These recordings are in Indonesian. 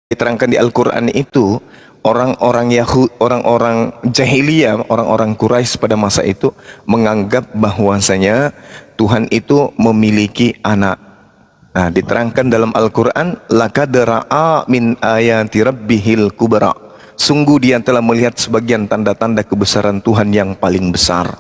diterangkan di Al-Quran itu, orang-orang Yahudi, orang-orang jahiliyah, orang-orang Quraisy pada masa itu menganggap bahwasanya Tuhan itu memiliki anak. Nah, diterangkan dalam Al-Quran, laqad ra'a min ayati rabbihil kubra. Sungguh dia telah melihat sebagian tanda-tanda kebesaran Tuhan yang paling besar.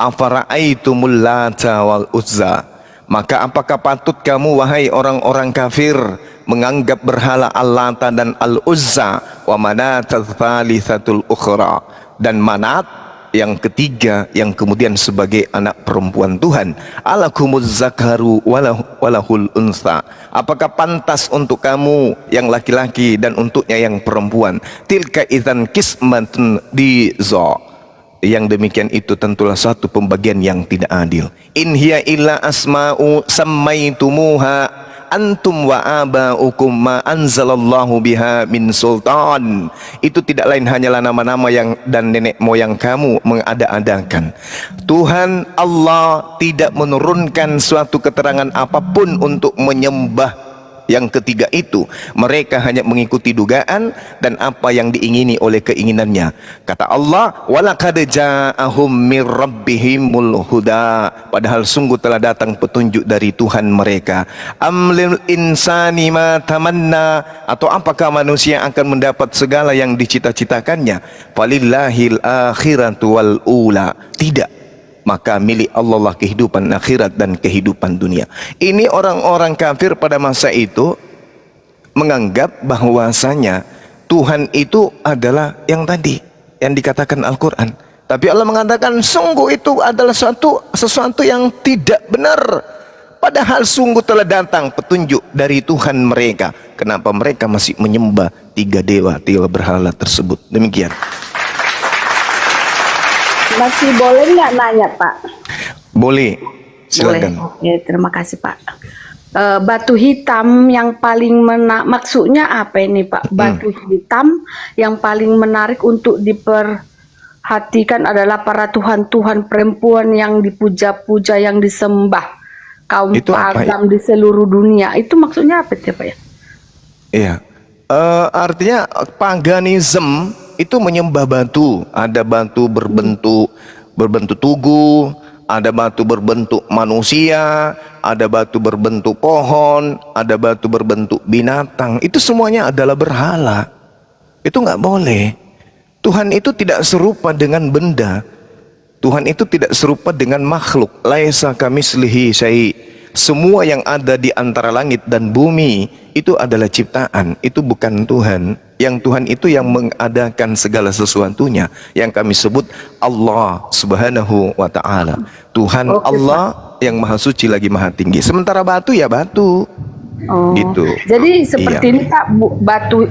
Afara'aitumul Lata wal Uzza. Maka apakah patut kamu wahai orang-orang kafir menganggap berhala Al-Lata dan Al-Uzza wa Manat tsalitsatul ukhra, dan Manat yang ketiga yang kemudian sebagai anak perempuan Tuhan. Alakumuz zakaru walahul unsa. Apakah pantas untuk kamu yang laki-laki dan untuknya yang perempuan? Tilka idzan qismatun diza. Yang demikian itu tentulah satu pembagian yang tidak adil. In hiya illa asma'u sammaitumuha antum wa aba'ukum ma anzalallahu biha min sultan. Itu tidak lain hanyalah nama-nama yang dan nenek moyang kamu mengada-adakan. Tuhan Allah tidak menurunkan suatu keterangan apapun untuk menyembah yang ketiga itu. Mereka hanya mengikuti dugaan dan apa yang diingini oleh keinginannya. Kata Allah, walaqad ja'ahum mir rabbihimul huda. Padahal sungguh telah datang petunjuk dari Tuhan mereka. Amlil insani ma tamanna. Atau apakah manusia akan mendapat segala yang dicita-citakannya? Falillahil akhiratu wal ula. Tidak. Maka milik Allah lah kehidupan akhirat dan kehidupan dunia. Ini orang-orang kafir pada masa itu menganggap bahwasanya Tuhan itu adalah yang tadi yang dikatakan Al-Quran. Tapi Allah mengatakan sungguh itu adalah sesuatu yang tidak benar. Padahal sungguh telah datang petunjuk dari Tuhan mereka. Kenapa mereka masih menyembah tiga dewa berhala tersebut? Demikian. Masih boleh nggak nanya, Pak? Boleh, silakan. Boleh. Ya, terima kasih, Pak. Batu hitam yang paling maksudnya apa ini, Pak? Batu hitam yang paling menarik untuk diperhatikan adalah para tuhan-tuhan perempuan yang dipuja-puja, yang disembah kaum pagam di seluruh dunia. Itu maksudnya apa sih, Pak ya? Iya. Artinya paganism itu menyembah batu. Ada batu berbentuk tugu, ada batu berbentuk manusia, ada batu berbentuk pohon, ada batu berbentuk binatang. Itu semuanya adalah berhala. Itu nggak boleh. Tuhan itu tidak serupa dengan benda. Tuhan itu tidak serupa dengan makhluk. Laisa kamitslihi syai'. Semua yang ada di antara langit dan bumi itu adalah ciptaan. Itu bukan Tuhan. Yang Tuhan itu yang mengadakan segala sesuatunya, yang kami sebut Allah Subhanahu wa ta'ala. Tuhan Allah yang maha suci lagi maha tinggi. Sementara batu ya batu. Gitu. Jadi seperti ini Pak, batu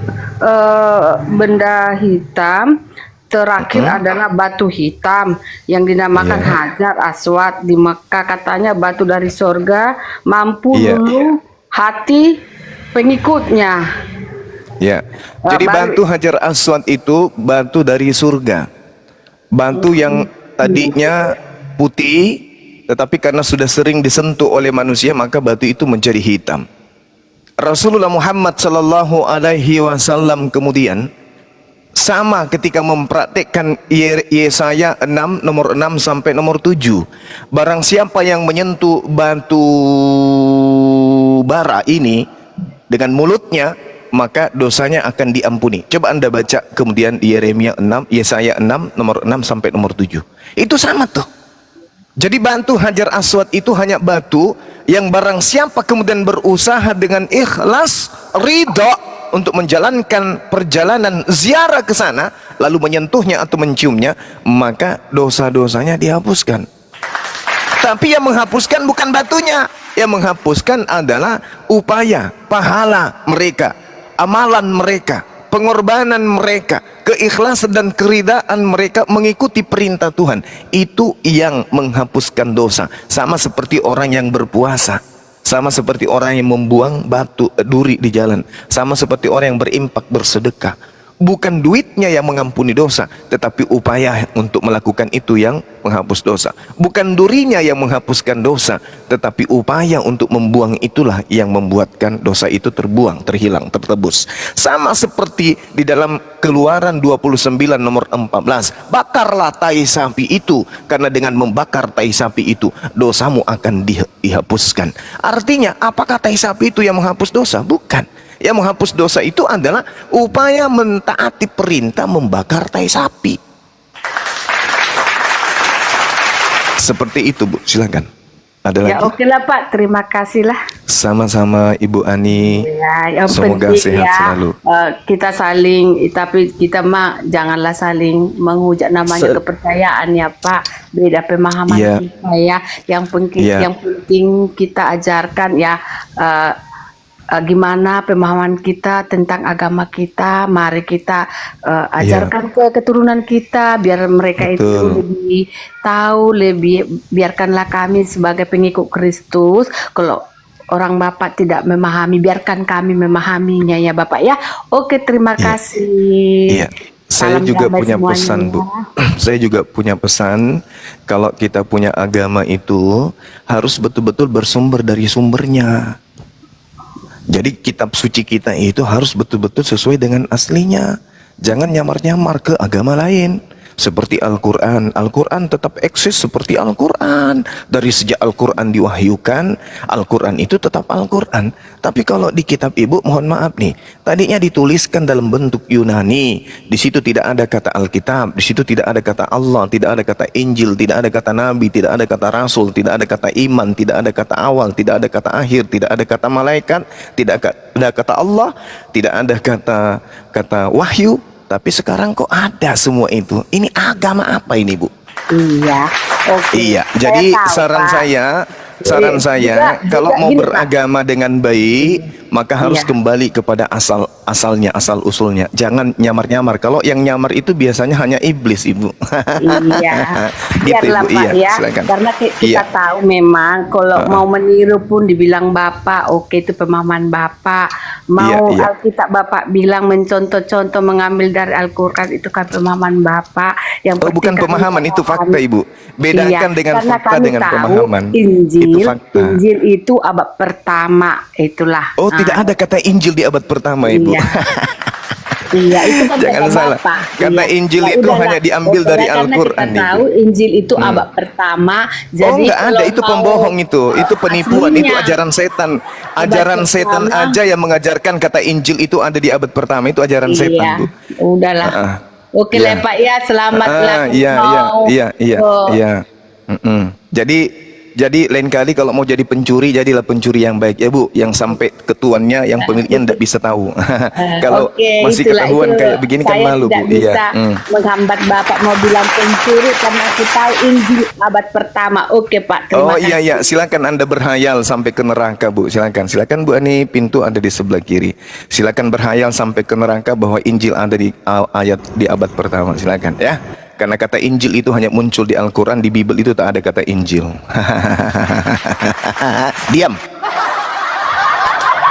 benda hitam terakhir adalah batu hitam yang dinamakan Hajar Aswad di Mekah. Katanya batu dari surga, mampu dulu hati pengikutnya. Ya, jadi batu Hajar Aswad itu batu dari surga. Batu yang tadinya putih, tetapi karena sudah sering disentuh oleh manusia, maka batu itu menjadi hitam. Rasulullah Muhammad sallallahu alaihi wasallam kemudian sama ketika mempraktikkan Yesaya 6 nomor 6 sampai nomor 7. Barang siapa yang menyentuh batu bara ini dengan mulutnya, maka dosanya akan diampuni. Coba Anda baca kemudian Yeremia 6, Yesaya 6 nomor 6 sampai nomor 7. Itu sama tuh. Jadi batu Hajar Aswad itu hanya batu yang barang siapa kemudian berusaha dengan ikhlas, ridha untuk menjalankan perjalanan ziarah ke sana, lalu menyentuhnya atau menciumnya, maka dosa-dosanya dihapuskan. Tapi yang menghapuskan bukan batunya, yang menghapuskan adalah upaya, pahala mereka, amalan mereka, pengorbanan mereka, keikhlasan dan keridaan mereka mengikuti perintah Tuhan. Itu yang menghapuskan dosa. Sama seperti orang yang berpuasa, sama seperti orang yang membuang batu duri di jalan, sama seperti orang yang berimpak bersedekah. Bukan duitnya yang mengampuni dosa, tetapi upaya untuk melakukan itu yang menghapus dosa. Bukan durinya yang menghapuskan dosa, tetapi upaya untuk membuang itulah yang membuatkan dosa itu terbuang, terhilang, tertebus. Sama seperti di dalam Keluaran 29 nomor 14, bakarlah tai sapi itu, karena dengan membakar tai sapi itu dosamu akan dihapuskan. Artinya apakah tai sapi itu yang menghapus dosa? Bukan. Yang menghapus dosa itu adalah upaya mentaati perintah membakar tai sapi. Seperti itu, Bu. Silakan. Ada lagi? Ya oke lah Pak, terima kasih lah. Sama-sama Ibu Ani. Ya, yang Semoga penting sehat ya selalu. kita saling, tapi kita mah janganlah saling menghujat, namanya kepercayaan ya Pak. Beda pemahaman Iya. kita ya. Iya. Yang penting kita ajarkan ya gimana pemahaman kita tentang agama kita. Mari kita ajarkan ke keturunan kita biar mereka itu Betul. lebih tahu, biarkanlah kami sebagai pengikut Kristus. Kalau orang Bapak tidak memahami, biarkan kami memahaminya ya Bapak ya. Oke, terima Iya. kasih. Iya. Saya Salam juga damai punya semuanya pesan, Bu. ya. Saya juga punya pesan, kalau kita punya agama itu harus betul-betul bersumber dari sumbernya. Jadi kitab suci kita itu harus betul-betul sesuai dengan aslinya. Jangan nyamar-nyamar ke agama lain. Seperti Al-Quran. Al-Quran tetap eksis seperti Al-Quran. Dari sejak Al-Quran diwahyukan, Al-Quran itu tetap Al-Quran. Tapi kalau di kitab Ibu, mohon maaf nih, tadinya dituliskan dalam bentuk Yunani. Di situ tidak ada kata Alkitab, di situ tidak ada kata Allah, tidak ada kata Injil, tidak ada kata Nabi, tidak ada kata Rasul, tidak ada kata iman, tidak ada kata awal, tidak ada kata akhir, tidak ada kata malaikat, tidak ada kata Allah, tidak ada kata wahyu. Tapi sekarang kok ada semua itu. Ini agama apa ini, Bu? Iya, oke. Iya, Saya jadi tahu, saran Pak. saran saya, kalau mau gini, Pak. beragama dengan baik, maka harus Iya. kembali kepada asal-asalnya, asal-usulnya. Jangan nyamar-nyamar. Kalau yang nyamar itu biasanya hanya iblis, Ibu. Iya, Gitu, biarlah Ibu. Pak Iya, ya, silakan. karena kita Iya. tahu memang kalau mau meniru pun dibilang Bapak, oke itu pemahaman Bapak. Mau Iya. Alkitab Bapak bilang mencontoh-contoh mengambil dari Al-Quran itu kan pemahaman Bapak. Yang Oh, bukan penting kami pemahaman, itu fakta, memahami. Ibu. Bedakan Iya, dengan karena fakta kami dengan tahu pemahaman. Injil, Itu fakta. Injil itu abad pertama, itulah. Oh, tidak ada kata Injil di abad pertama, Ibu. Iya. Iya, itu kan Jangan kata salah. Bapak. Karena Iya. Injil Ya itu udahlah. hanya diambil dari Pokoknya karena Al-Quran, kita Ibu. tahu Injil itu abad pertama. Oh, Jadi enggak ada, kalau itu mau pembohong itu penipuan, itu aslinya ajaran setan. abad Ajaran setan pertama. aja yang mengajarkan kata Injil itu ada di abad pertama, itu ajaran setan, Bu. Udahlah. Ah, Oke lah iya. Pak ya, selamatlah Iya. Oh, Jadi lain kali kalau mau jadi pencuri, jadilah pencuri yang baik ya, Bu, yang sampai ketuannya, yang pemiliknya tidak bisa tahu. Kalau oke, masih itulah ketahuan itu. kayak begini kan Saya malu, tidak Bu. bisa Iya. menghambat Bapak mau bilang pencuri karena aku tahu Injil abad pertama. Oke Pak, terima Oh kasih. iya, silakan Anda berhayal sampai ke neraka, Bu. Silakan Bu Ani, pintu ada di sebelah kiri. Silakan berhayal sampai ke neraka bahwa Injil ada di ayat di abad pertama. Silakan ya. Karena kata Injil itu hanya muncul di Al-Quran, di Bible itu tak ada kata Injil. Diam.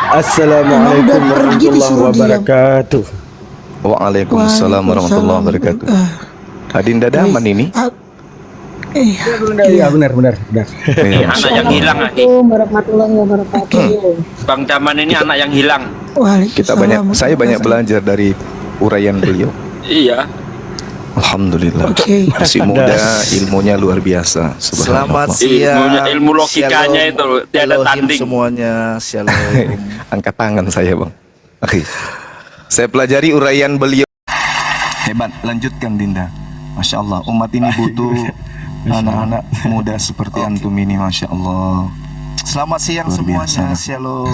Assalamualaikum Emang udah pergi warahmatullahi disuruh diam. wabarakatuh. Waalaikumsalam warahmatullahi wabarakatuh. Adinda Daman ini. Iya benar. Iya. Anak yang hilang ini. Assalamualaikum warahmatullahi wabarakatuh. Bang Daman ini anak yang hilang. Saya banyak belajar dari uraian beliau. Iya. Alhamdulillah. Oke. Masih muda, ilmunya luar biasa. Selamat Subhanallah. siang. Ilmu logikanya Shalom. itu tiada Elohim tanding. semuanya. Shalom. Angkat tangan saya, Bang. Oke. Saya pelajari uraian beliau. Hebat. Lanjutkan, Dinda. Masya Allah. Umat ini butuh anak-anak muda seperti antum ini, Masya Allah. Selamat siang Luar semuanya. biasa. Shalom.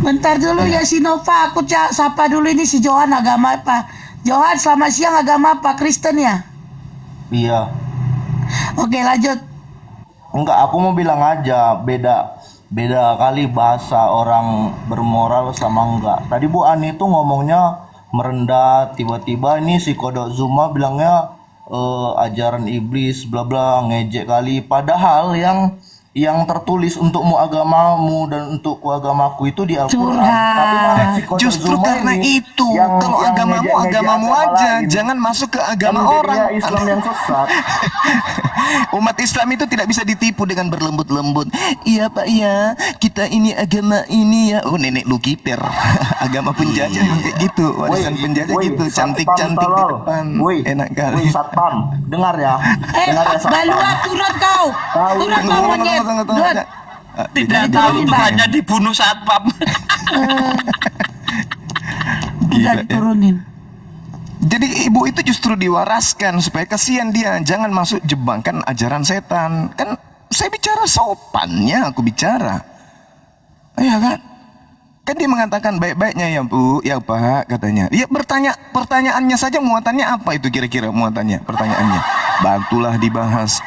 Bentar dulu ya si Nova, aku sapa dulu ini si Johan agama apa? Johan, selamat siang, agama apa? Kristen ya? Iya. Oke, lanjut. Enggak, aku mau bilang aja beda kali bahasa orang bermoral sama enggak. Tadi Bu Ani tuh ngomongnya merendah, tiba-tiba ini si Kodok Zuma bilangnya ajaran iblis bla bla, ngejek kali. Padahal yang tertulis untukmu agamamu dan untukku agamaku itu di Al-Quran. Curhat. Tapi malah si Kodok Justru Zuma karena ini itu, kalau agamamu ngejek-ngejek agamamu agama aja, lain. jangan masuk ke Kan agama jadinya orang. Islam yang sesat. Umat Islam itu tidak bisa ditipu dengan berlembut-lembut. Iya Pak ya, kita ini agama ini ya. Oh nenek lu kiper. Agama penjajah memang kayak gitu. Warisan penjajah gitu, cantik-cantik di depan. Enak kali. Woi satpam, dengar ya. Dengar ya satpam. Balua turun kau. Turun kau monyet. Dut. Tidak Jadi tahu turunin, Bang. hanya dibunuh satpam. Udah ya. diturunin. Jadi ibu itu justru diwaraskan supaya kasihan dia, jangan masuk jebakan ajaran setan. Kan saya bicara sopannya, aku bicara. Iya kan? Kan dia mengatakan baik-baiknya ya Bu, ya Pak katanya. Dia bertanya, pertanyaannya saja muatannya apa itu kira-kira muatannya, pertanyaannya. Bantulah dibahas,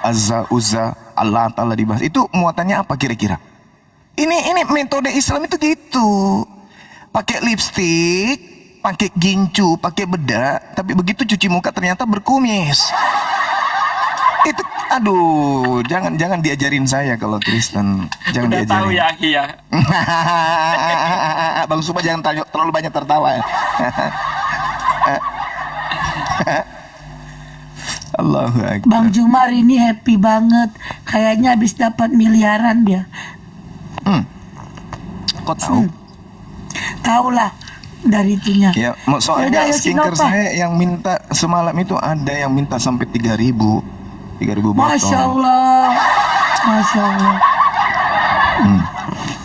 Azza, Uzza, Allah Ta'ala dibahas. Itu muatannya apa kira-kira? Ini metode Islam itu gitu. Pakai lipstik, pakai gincu, pakai bedak, tapi begitu cuci muka ternyata berkumis. Itu aduh, jangan diajarin saya kalau Kristen. Jangan Udah tahu diajarin. ya Aki ya. Bang Supa jangan terlalu banyak tertawa. Allahu Akbar. Bang Jumar ini happy banget. Kayaknya habis dapat miliaran dia. Kok tahu? Tahu lah dari itunya. Ya, soalnya Yaudah, ayo, skincare Sinopah. saya yang minta semalam itu ada yang minta sampai 3.000 botol. Masya Allah. Masya Allah.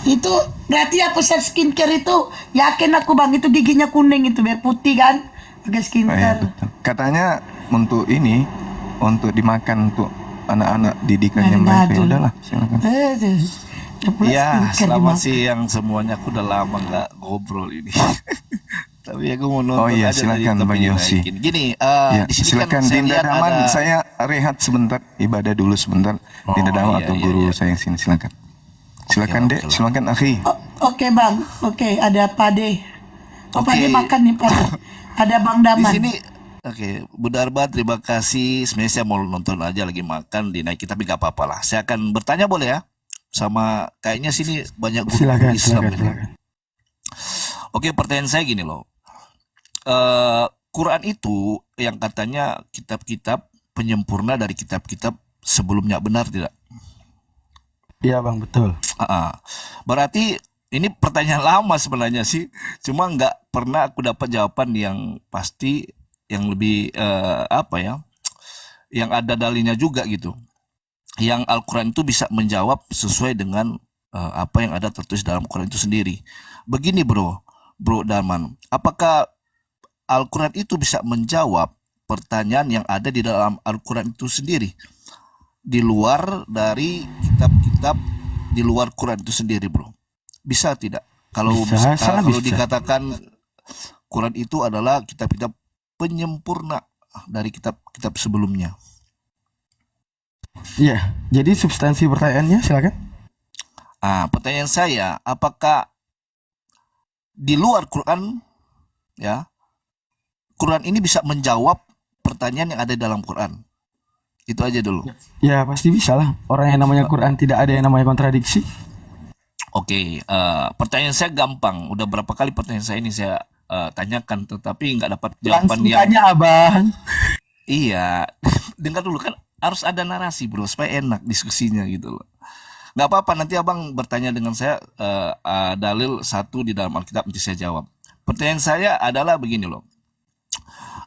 Itu berarti aku set skincare itu yakin aku Bang itu giginya kuning itu biar putih kan pakai Oh, iya, skincare. betul. Katanya untuk ini, untuk dimakan untuk anak-anak didikannya Nah, mereka. Ya aduh. udahlah, silakan. Ya, selamat siang semuanya. Aku udah lama nggak ngobrol ini. Tapi aku mau nonton Oh iya, aja dari silakan topik Bang yang Yosi. naikin. Gini, Ya, di sini silakan kan saya Dinda lihat Daman, ada saya rehat sebentar, ibadah dulu sebentar. Dinda Daman iya, atau iya, guru iya. saya yang sini, silakan. Silakan Dek, oke lah. silakan Akhi. Oke Bang, oke ada Pade. Oh Oke. Pade makan nih Pade. Ada Bang di Daman. sini. Oke, Bu Darba, terima kasih. Sebenarnya saya mau nonton aja lagi makan dinaikin, tapi nggak apa-apa lah. Saya akan bertanya boleh ya? Sama kayaknya sini banyak guru Silakan, Islam silakan, ini. silakan. Oke, pertanyaan saya gini loh. Quran itu yang katanya kitab-kitab penyempurna dari kitab-kitab sebelumnya, benar tidak? Iya Bang, betul. Berarti ini pertanyaan lama sebenarnya sih, cuma nggak pernah aku dapat jawaban yang pasti, yang lebih apa ya, yang ada dalilnya juga gitu. Yang Al-Quran itu bisa menjawab sesuai dengan apa yang ada tertulis dalam Quran itu sendiri. Begini Bro Darman, apakah Al-Quran itu bisa menjawab pertanyaan yang ada di dalam Al-Quran itu sendiri, di luar dari kitab-kitab di luar Quran itu sendiri Bro? Bisa tidak? Kalau Bisa, sangat kalau bisa. dikatakan Quran itu adalah kitab-kitab penyempurna dari kitab-kitab sebelumnya. Iya, jadi substansi pertanyaannya silakan. Pertanyaan saya, apakah di luar Quran ya, Quran ini bisa menjawab pertanyaan yang ada dalam Quran? Itu aja dulu. Ya pasti bisa lah. Orang yang namanya Quran tidak ada yang namanya kontradiksi. Oke, pertanyaan saya gampang. Udah berapa kali pertanyaan saya ini saya tanyakan, tetapi nggak dapat jawaban Langsung yang tanya Abang. iya. Dengar dulu kan, harus ada narasi Bro supaya enak diskusinya gitu loh. Nggak apa-apa, nanti Abang bertanya dengan saya dalil satu di dalam Alkitab, nanti saya jawab. Pertanyaan saya adalah begini loh.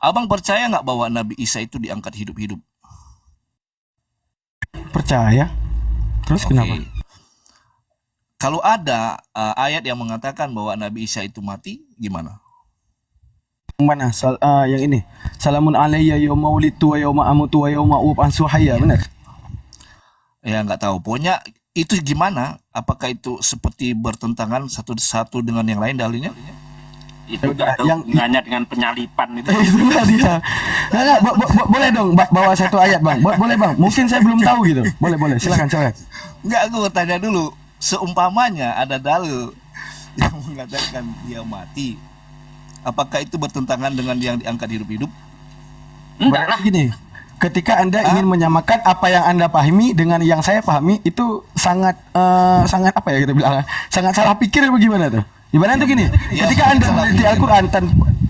Abang percaya nggak bahwa Nabi Isa itu diangkat hidup-hidup? Percaya. Terus Oke. kenapa? Kalau ada ayat yang mengatakan bahwa Nabi Isa itu mati, gimana? Yang mana? Yang ini. Salamun alayya yauma wulidtu wa yauma amutu wa yauma ub'atsu hayya, benar? Ya nggak tahu. Pokoknya itu gimana? Apakah itu seperti bertentangan satu dengan yang lain dalilnya? Itu Udah, ada yang- hubungannya dengan penyalipan itu. Itulah dia. Nah, boleh dong bawa satu ayat Bang. Boleh Bang. Mungkin saya belum tahu gitu. Boleh. Silakan. Enggak, aku mau tanya dulu. Seumpamanya ada dalil yang mengatakan dia mati, apakah itu bertentangan dengan yang diangkat hidup-hidup? Enggak lah. Berarti gini, ketika Anda ingin menyamakan apa yang Anda pahami dengan yang saya pahami, itu sangat sangat apa ya kita bilang, sangat salah pikir bagaimana tuh? Ibaratnya tuh gini, ketika Anda meneliti Al-Quran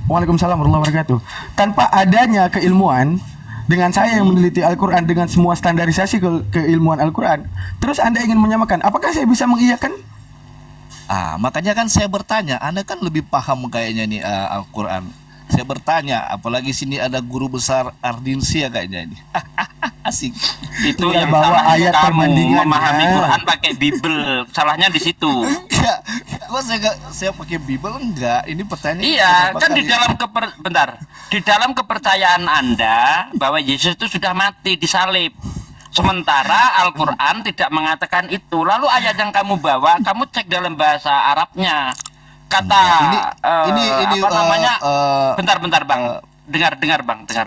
Waalaikumsalam warahmatullahi wabarakatuh, tanpa adanya keilmuan, dengan saya yang meneliti Al-Quran dengan semua standarisasi keilmuan Al-Quran, terus Anda ingin menyamakan, apakah saya bisa mengiyakan? Makanya kan saya bertanya, Anda kan lebih paham kayaknya nih Al-Quran. Saya bertanya, apalagi sini ada guru besar Ardinsia kayaknya ini. Asik. Itu Ya, yang bawa salahnya ayat kamu perbandingannya. memahami Quran pakai Bible. Salahnya di situ. Enggak, kok saya pakai Bible enggak? Ini pertanyaan. Iya, kenapa kan di kalian- dalam di dalam kepercayaan Anda bahwa Yesus itu sudah mati disalib. Sementara Al-Quran tidak mengatakan itu. Lalu ayat yang kamu bawa, kamu cek dalam bahasa Arabnya. Kata ini, apa namanya? Bentar eh, Bang. Dengar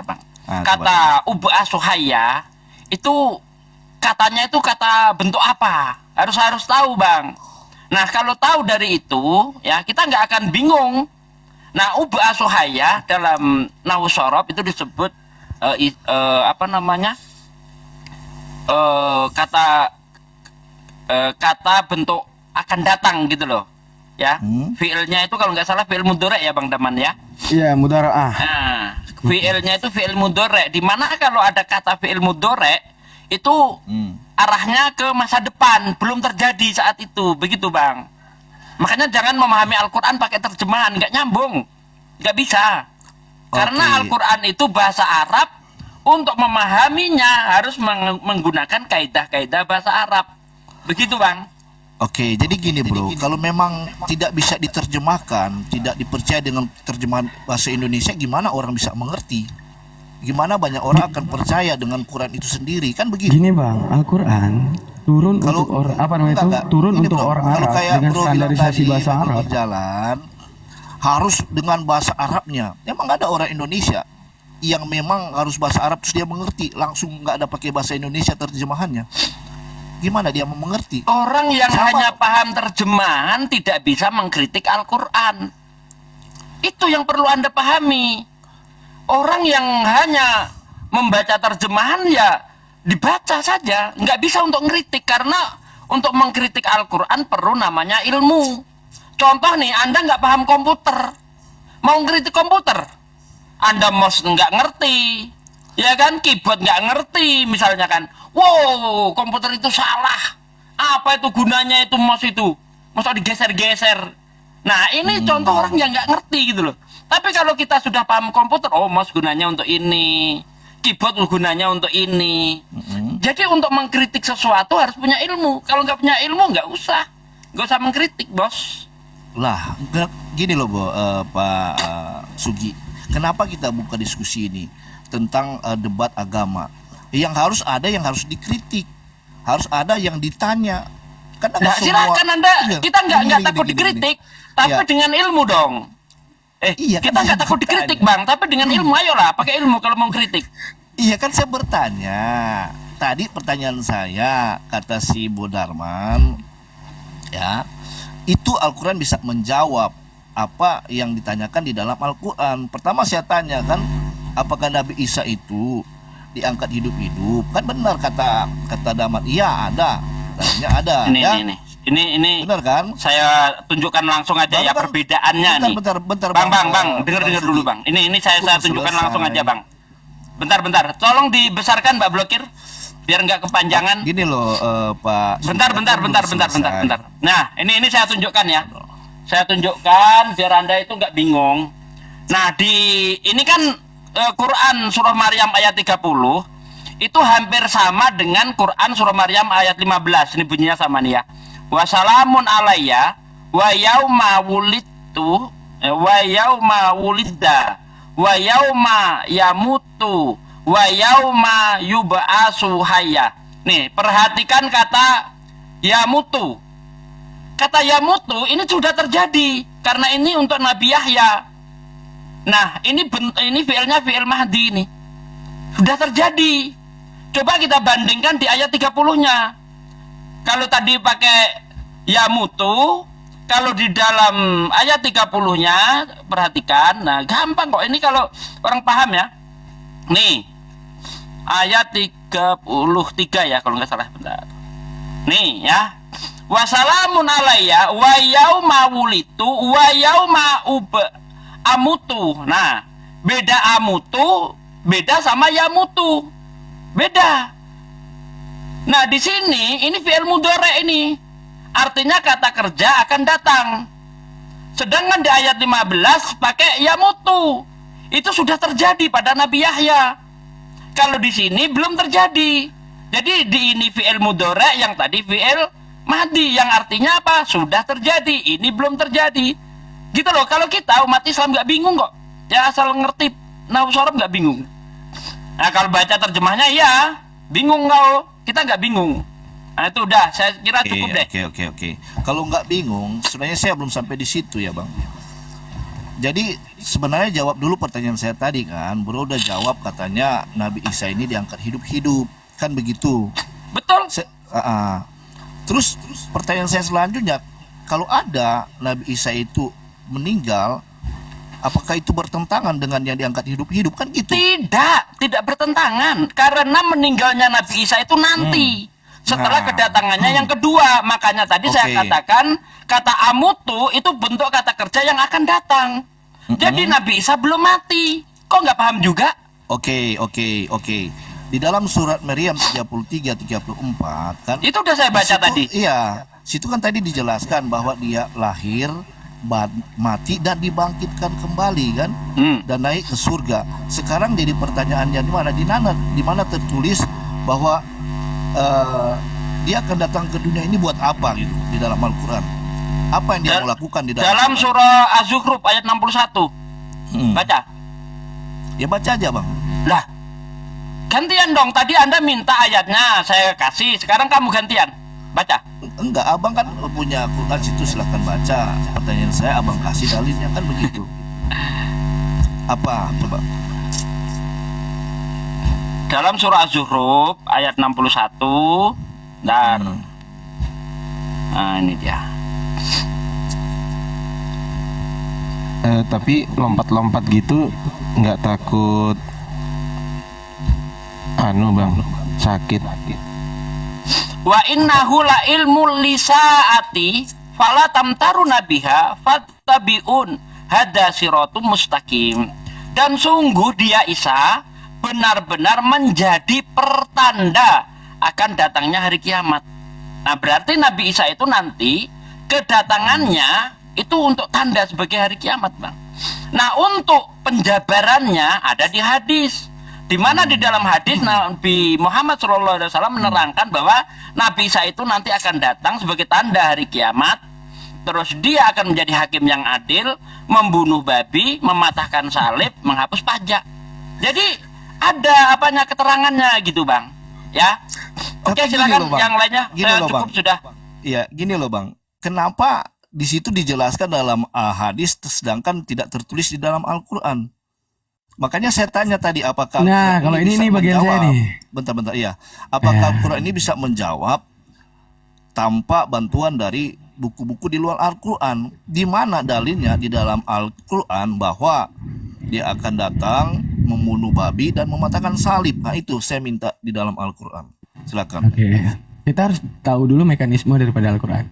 Bang. Ah, Kata Ub'a Suhaya itu katanya itu kata bentuk apa? Harus tahu Bang. Nah kalau tahu dari itu ya kita nggak akan bingung. Nah Ub'a Suhaya dalam Nahwu Shorof itu disebut apa namanya? Kata bentuk akan datang gitu loh. Ya, fiilnya itu kalau nggak salah fiil mudhari ya Bang Daman ya. Iya, mudhara'ah. Nah, fiilnya itu fiil mudhari. Di mana kalau ada kata fiil mudhari itu arahnya ke masa depan, belum terjadi saat itu, begitu Bang. Makanya jangan memahami Al-Quran pakai terjemahan, nggak nyambung, nggak bisa. Karena Al-Quran itu bahasa Arab, untuk memahaminya harus menggunakan kaidah-kaidah bahasa Arab, begitu Bang. Oke, jadi gini bro, kalau memang tidak bisa diterjemahkan, tidak dipercaya dengan terjemahan bahasa Indonesia, gimana orang bisa mengerti? Gimana banyak orang akan percaya dengan Quran itu sendiri, kan begitu? Gini Bang, Al-Quran turun Kalau untuk orang apa namanya itu? enggak, Turun ini, untuk bro, orang kalau Arab kayak dengan bro bilang standarisasi tadi, bahasa waktu Arab. berjalan harus dengan bahasa Arabnya. Emang ada orang Indonesia yang memang harus bahasa Arab terus dia mengerti, langsung nggak ada pakai bahasa Indonesia terjemahannya. Gimana dia mau mengerti? Orang yang Sama. hanya paham terjemahan tidak bisa mengkritik Al-Quran. Itu yang perlu Anda pahami. Orang yang hanya membaca terjemahan ya dibaca saja, nggak bisa untuk ngeritik, karena untuk mengkritik Al-Quran perlu namanya ilmu. Contoh nih, Anda nggak paham komputer, mau ngeritik komputer, Anda mouse nggak ngerti, ya kan, keyboard nggak ngerti, misalnya kan, wow, komputer itu salah, apa itu gunanya itu mouse itu, masa digeser-geser. Nah ini contoh orang yang nggak ngerti gitu loh. Tapi kalau kita sudah paham komputer, oh mouse gunanya untuk ini, keyboard gunanya untuk ini. Jadi untuk mengkritik sesuatu harus punya ilmu. Kalau nggak punya ilmu nggak usah mengkritik bos. Lah, gini loh Pak Sugi. Kenapa kita buka diskusi ini tentang debat agama? Yang harus ada yang harus dikritik, harus ada yang ditanya. Karena Nah, silakan Anda, kita nggak takut dikritik, tapi Ya. dengan ilmu dong. Iya, kan Kita nggak saya takut bertanya. dikritik Bang, tapi dengan ilmu, ayolah pakai ilmu kalau mau kritik. Iya kan saya bertanya. Tadi pertanyaan saya, kata si Bodarman, ya, itu Al-Quran bisa menjawab apa yang ditanyakan di dalam Al-Quran. Pertama saya tanya kan, apakah Nabi Isa itu diangkat hidup-hidup? Kan benar kata Damat, iya ada, katanya ada. Ini, ya? ini. Benar kan? Saya tunjukkan langsung aja ya Bentar, perbedaannya nih. bentar, Bang, dengar dulu Bang. Ini saya tunjukkan Selesai. langsung aja Bang. Bentar. Tolong dibesarkan Mbak Blokir, biar nggak kepanjangan. Gini loh Pak. Bentar. Belum selesai. Nah, ini saya tunjukkan ya. Saya tunjukkan biar Anda itu nggak bingung. Nah, ini kan Quran surah Maryam ayat 30 itu hampir sama dengan Quran surah Maryam ayat 15. Ini bunyinya sama nih ya. Wassalamun alayya wa yauma wulidtu wa yauma wulidda wa yauma yamutu wa yauma yub'atsu hayya. Nih, perhatikan kata yamutu. Kata yamutu ini sudah terjadi karena ini untuk Nabi Yahya. Nah, ini fiilnya fiil mahdi ini. Sudah terjadi. Coba kita bandingkan di ayat 30-nya. Kalau tadi pakai yamutu, kalau di dalam ayat 30-nya perhatikan, nah gampang kok ini kalau orang paham ya. Nih, ayat 33 ya kalau nggak salah, bentar. Nih ya. Wassalamun alayya wa yauma wulitu wa yauma amutu. Nah, beda amutu, beda sama yamutu. Beda. Nah, di sini ini fi'il mudhari ini. Artinya kata kerja akan datang. Sedangkan di ayat 15 pakai yamutu. Itu sudah terjadi pada Nabi Yahya. Kalau di sini belum terjadi. Jadi di ini fi'il mudhari, yang tadi fi'il madi, yang artinya apa? Sudah terjadi, ini belum terjadi. Gitu loh, kalau kita umat Islam nggak bingung kok. Ya asal ngerti nahwu shorof nggak bingung. Nah kalau baca terjemahnya ya bingung kau, kita nggak bingung. Nah itu udah, saya kira cukup deh. Oke. Kalau nggak bingung, sebenarnya saya belum sampai di situ ya Bang. Jadi sebenarnya jawab dulu pertanyaan saya tadi kan. Bro udah jawab, katanya Nabi Isa ini diangkat hidup-hidup, kan begitu. Betul. Terus pertanyaan saya selanjutnya, kalau ada Nabi Isa itu meninggal, apakah itu bertentangan dengan yang diangkat hidup-hidup, kan gitu? Tidak bertentangan, karena meninggalnya Nabi Isa itu nanti setelah kedatangannya yang kedua. Makanya tadi saya katakan kata amutu itu bentuk kata kerja yang akan datang. Jadi Nabi Isa belum mati. Kok nggak paham juga? Oke. Di dalam surat Maryam 33-34 kan? Itu udah saya baca tadi. Iya, situ kan tadi dijelaskan bahwa dia lahir, mati dan dibangkitkan kembali kan, dan naik ke surga. Sekarang jadi pertanyaannya di mana tertulis bahwa dia akan datang ke dunia ini buat apa gitu di dalam Al-Quran? Apa yang dia mau lakukan di dalam surah Az-Zukhruf ayat 61? Baca. Ya baca aja Bang. Lah, gantian dong. Tadi Anda minta ayatnya, saya kasih. Sekarang kamu gantian. Baca. Enggak, Abang kan punya Quran situ, silahkan baca. Pertanyaan saya Abang kasih dalilnya, kan begitu. Apa? Coba. Dalam surah Az-Zukhruf ayat 61. Nah, ini dia. Tapi lompat-lompat gitu nggak takut Bang, sakit. Wa innahu la ilmul lisaati fala tamtaruna biha fattabiun hada siratum mustaqim. Dan sungguh dia Isa benar-benar menjadi pertanda akan datangnya hari kiamat. Nah, berarti Nabi Isa itu nanti kedatangannya itu untuk tanda sebagai hari kiamat, Bang. Nah, untuk penjabarannya ada di hadis. Di mana di dalam hadis Nabi Muhammad SAW menerangkan bahwa Nabi Isa itu nanti akan datang sebagai tanda hari kiamat. Terus dia akan menjadi hakim yang adil, membunuh babi, mematahkan salib, menghapus pajak. Jadi ada keterangannya gitu, Bang. Ya. Oke, silakan yang lainnya. Cukup Bang. Sudah. Iya, gini loh Bang. Kenapa di situ dijelaskan dalam hadis sedangkan tidak tertulis di dalam Al-Qur'an? Makanya saya tanya tadi apakah kalau ini bagian saya nih. Bentar, iya. Apakah Al-Qur'an ini bisa menjawab tanpa bantuan dari buku-buku di luar Al-Qur'an? Di mana dalilnya di dalam Al-Qur'an bahwa dia akan datang membunuh babi dan mematahkan salib? Nah, itu saya minta di dalam Al-Qur'an. Silakan. Oke. Kita harus tahu dulu mekanisme daripada Al-Qur'an.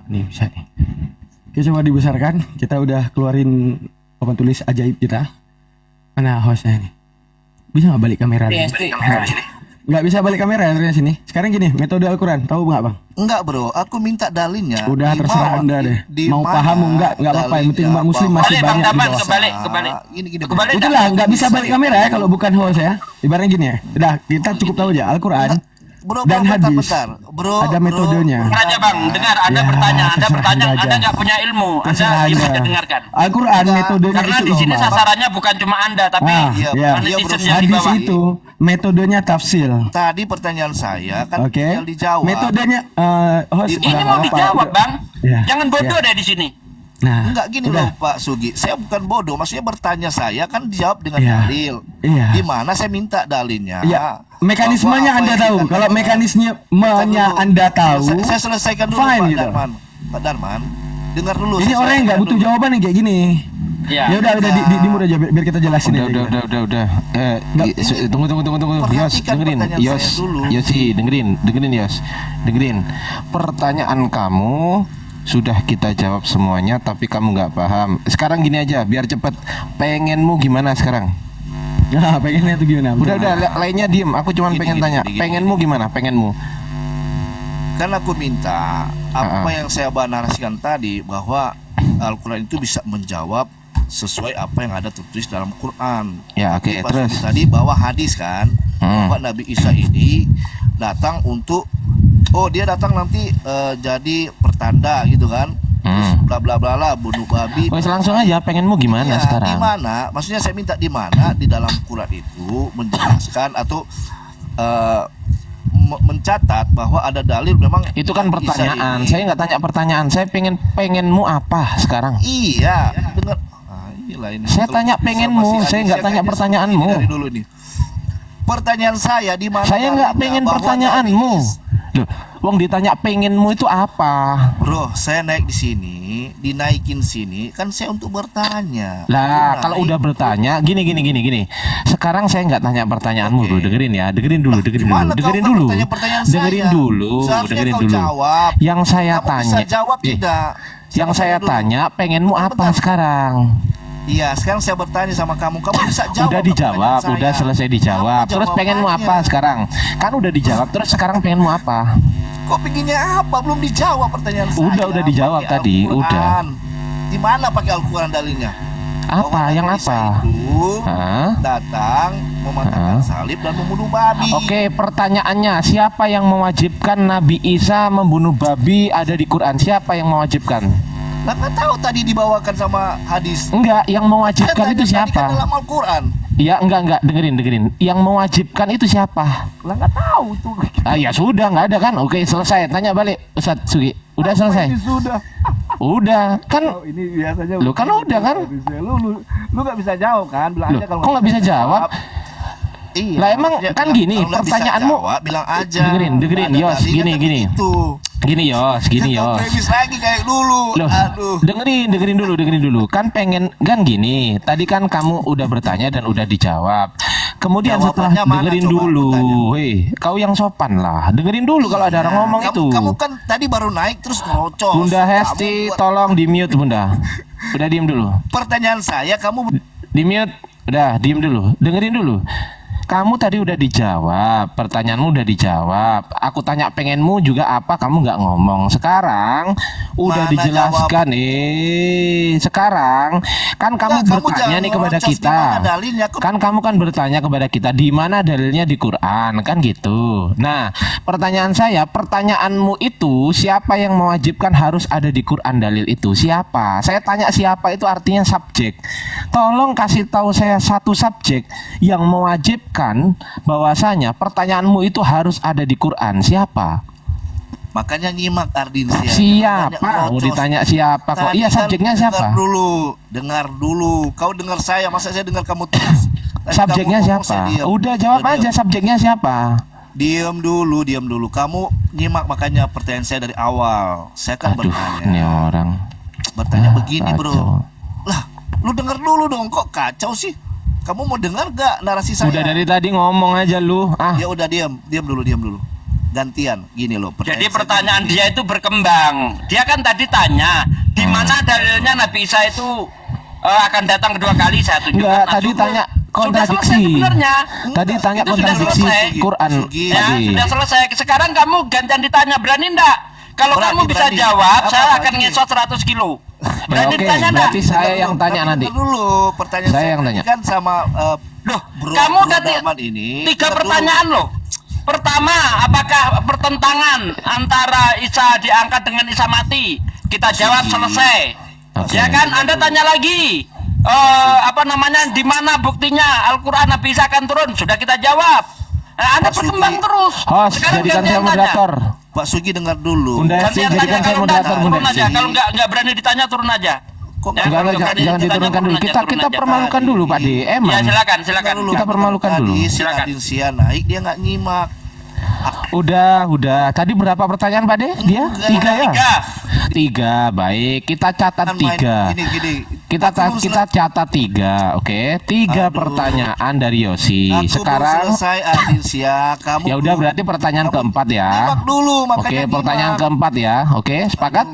Nih bisa nih. Oke, coba dibesarkan. Kita udah keluarin papan tulis ajaib kita. Mana hostnya nih? Bisa nggak balik kamera? Nggak bisa balik kamera dari sini. Sekarang gini, metode Al-Quran. Tahu nggak, Bang? Enggak bro, aku minta dalilnya. Udah terserah Anda deh. Mau paham mau nggak apa-apa. Yang penting umat muslim masih Balik, Bang banyak di Taman, bawah. kebalik. Gini. Kebalik. Itulah nggak bisa balik kamera ya kalau bukan host ya. Ibaratnya gini ya. Udah, kita cukup tahu aja Al-Quran Bro, dan hadis. Bro, Ada metodenya. Aja Bang, dengar. Anda Ya, bertanya, terserah Anda Anda aja. nggak punya ilmu. Terserah Anda Anda. bisa dengarkan. Al-Quran metodenya Karena itu di sini loh, Bang. sasarannya bukan cuma Anda, tapi ya. netizen yang di Hadis bawah. itu metodenya tafsir. Tadi pertanyaan saya kan Oke. tinggal dijawab. Metodenya host Ini udah mau apa? dijawab, Bang. Ya, Jangan bodoh ya. deh di sini. Nah, Enggak gini udah. loh Pak Sugi, saya bukan bodoh, maksudnya bertanya saya kan dijawab dengan Iya. dalil. Iya. Di mana saya minta dalilnya? Ya, mekanismenya Bahwa apa Anda yang tahu. kita Kalau katakan- mekanismenya Bentar dulu. Anda tahu, Saya selesaikan dulu fine Pak gitu. Darman. Pak Darman, dengar dulu. Ini saya orang yang nggak selesaikan butuh dulu. jawaban yang kayak gini. Iya. Ya udah dimur aja biar kita jelasin aja. Udah. Tunggu. Yos, Perhatikan dengerin. pertanyaan Yos, saya dulu. Yosi, dengerin Yos. Dengerin. Pertanyaan kamu sudah kita jawab semuanya, tapi kamu nggak paham. Sekarang gini aja, biar cepet. Pengenmu gimana sekarang? Nah, pengennya tuh gimana? Udah, lainnya diem. Aku cuma pengen tanya. Pengenmu gimana? Pengenmu? Kan aku minta apa yang saya narasikan tadi, bahwa Al-Quran itu bisa menjawab sesuai apa yang ada tertulis dalam Quran. Ya, oke, Jadi pas terus. tadi bahwa hadis kan, bahwa Nabi Isa ini datang untuk dia datang nanti jadi pertanda gitu kan. Terus bla bla bla lah, bunuh babi. Wes langsung aja, pengenmu gimana Iya, sekarang? di mana? Maksudnya saya minta di mana di dalam Quran itu menjelaskan atau mencatat bahwa ada dalil memang Itu kan Isa pertanyaan. ini- Saya nggak tanya pertanyaan. Saya pengenmu apa sekarang? Iya, dengar. Inilah ini. Saya Kalau tanya bisa pengenmu, masih saya ada, nggak tanya kayaknya pertanyaanmu. seperti dari dulu nih. Pertanyaan saya di mana? Saya nggak dalilnya pengen bahwa pertanyaanmu. Nabi Loh, wong ditanya pengenmu itu apa? Bro, saya naik di sini, dinaikin sini, kan saya untuk bertanya. Lah, Naik. kalau udah bertanya, gini. Sekarang saya nggak tanya pertanyaanmu, Oke. Bro. Dengerin ya, dengerin dulu. Gimana kau kan pertanyaan saya? Dengerin dulu, Seharusnya dengerin kau dulu. jawab. Yang saya Kamu tanya, bisa jawab tidak? yang saya dulu. tanya, pengenmu apa Bentar. sekarang? Iya, sekarang saya bertanya sama kamu bisa jawab. Udah dijawab, pertanyaan udah saya. selesai dijawab. Apa Terus pengenmu apa jawabannya? sekarang? Kan udah dijawab. Terus sekarang pengenmu apa? Kok pinginnya apa? Belum dijawab pertanyaan saya. Udah dijawab Pakai tadi, Al-Quran. udah. Di mana pakai Al-Quran dalilnya? Apa? Bahwa Yang Nabi Isa apa? Itu Hah? datang mematahkan salib dan membunuh babi. Oke, pertanyaannya, siapa yang mewajibkan Nabi Isa membunuh babi ada di Quran? Siapa yang mewajibkan? Lah nggak tahu tadi dibawakan sama hadis. Enggak, yang mewajibkan Saya itu tanya tadi kan siapa? dalam Al-Quran. Ya, enggak, dengerin. Yang mewajibkan itu siapa? Lah nggak tahu tuh. Ah, ya sudah, nggak ada kan? Oke, selesai. Tanya balik, Ustadz Sugi. Udah selesai. Ini sudah. Udah, kan? Ini biasanya. Lu kan udah kan? Lu nggak bisa jawab kan? Bilang Loh, kok nggak bisa jawab? Iya. Lah, emang Ya, kan bilang, gini, kalau nggak bisa pertanyaanmu. jawab, bilang aja. Dengerin, Nggak ada Yos, dalilnya, gini. kan Gitu. Gini Yos. Premis lagi kayak dulu. Loh, Aduh. dengerin dulu. Kan gini. Tadi kan kamu udah bertanya dan udah dijawab. Kemudian setelah Jawabannya mana dengerin coba dulu, aku tanya? hei, kau yang sopan lah. Dengerin dulu kalau ada orang ngomong kamu, itu. Kamu kan tadi baru naik terus ngerocos. Bunda Kamu Hesti, buat- tolong di mute Bunda. Udah diem dulu. Pertanyaan saya, kamu Di mute. Udah diem dulu. Dengerin dulu. Kamu tadi udah dijawab, pertanyaanmu udah dijawab. Aku tanya pengenmu juga apa, kamu nggak ngomong. Sekarang udah Mana dijelaskan. Sekarang kan kamu Enggak, kamu bertanya jangan nih kepada ngerocos, kita. di mana dalilnya? Kan kamu kan bertanya kepada kita di mana dalilnya di Quran, kan gitu. Nah, pertanyaan saya, pertanyaanmu itu siapa yang mewajibkan harus ada di Quran dalil itu? Siapa? Saya tanya siapa itu artinya subjek. Tolong kasih tahu saya satu subjek yang mewajibkan bahwasanya pertanyaanmu itu harus ada di Quran. Siapa? makanya nyimak Ardinsia. Siapa? Banyak Mau ngerocos. ditanya siapa kok? Tadi Iya, kan subjeknya dengar siapa? Dengar dulu. Kau dengar saya, masa saya dengar kamu terus? Tadi Subjeknya kamu ngomong, saya siapa? diam. Udah jawab Udah aja diam. subjeknya siapa? Diam dulu. Kamu nyimak makanya pertanyaan saya dari awal. Saya kan Aduh, bertanya. ini orang. Bertanya begini, kacau. Bro. Lah, lu dengar dulu dong, kok kacau sih? Kamu mau dengar gak narasi saya? Udah dari tadi ngomong aja lu. Ah, Ya udah diam dulu. Gantian, gini loh. Jadi saya pertanyaan begini. dia itu berkembang. Dia kan tadi tanya, di mana dalilnya Nabi Isa itu akan datang kedua kali, saya tunjukkan. enggak, Nah, tadi sudah- tanya sudah kontradiksi. selesai sebenarnya. Tadi tanya Itu sudah kontradiksi selesai. Quran Sugi. Ya, tadi. sudah selesai. Sekarang kamu gantian ditanya, berani enggak? Kalau kamu bisa Berani. jawab, Apa saya lagi? akan ngesot 100 kilo. Berani oke, ditanya enggak? berarti saya yang tanya Tapi nanti. dengar dulu pertanyaan Saya saya yang tanya. kan sama Loh, Bro, kamu Bro udah Daman ini. 3 Dengar dulu. pertanyaan loh. Pertama, apakah pertentangan antara Isa diangkat dengan Isa mati? Kita jawab selesai. Oke. Ya kan? Anda tanya lagi. Di mana buktinya Al-Quran Nabi Isa akan turun? Sudah kita jawab. Anda Pak Sugi. berkembang terus. Host, jadikan saya gantian tanya. moderator. Pak Sugi dengar dulu. Bunda Hesti, Gantian jadikan tanya, saya kalau moderator, enggak, Bunda turun aja. Hesti. Kalau enggak berani ditanya, turun aja. Kok Ya, Enggak, kalau jangan berani ditanya, diturunkan dulu. turun aja, Kita turun aja. permalukan dulu Pak D. Ya, Emang. silakan. Dengar dulu. Kita permalukan dulu. Tadi si Silakan. Adinsia naik, dia nggak nyimak. Udah. Tadi berapa pertanyaan Pak De? Dia? 3 ya? 3, baik. Kita catat 3. Gini. Kita catat 3, oke? 3 pertanyaan dari Yosi. Sekarang Sekarang selesai Adinsia, kamu ya udah dulu. berarti pertanyaan keempat ya. Nyimak dulu, makanya Oke, nyimak. pertanyaan keempat ya. Oke, sepakat?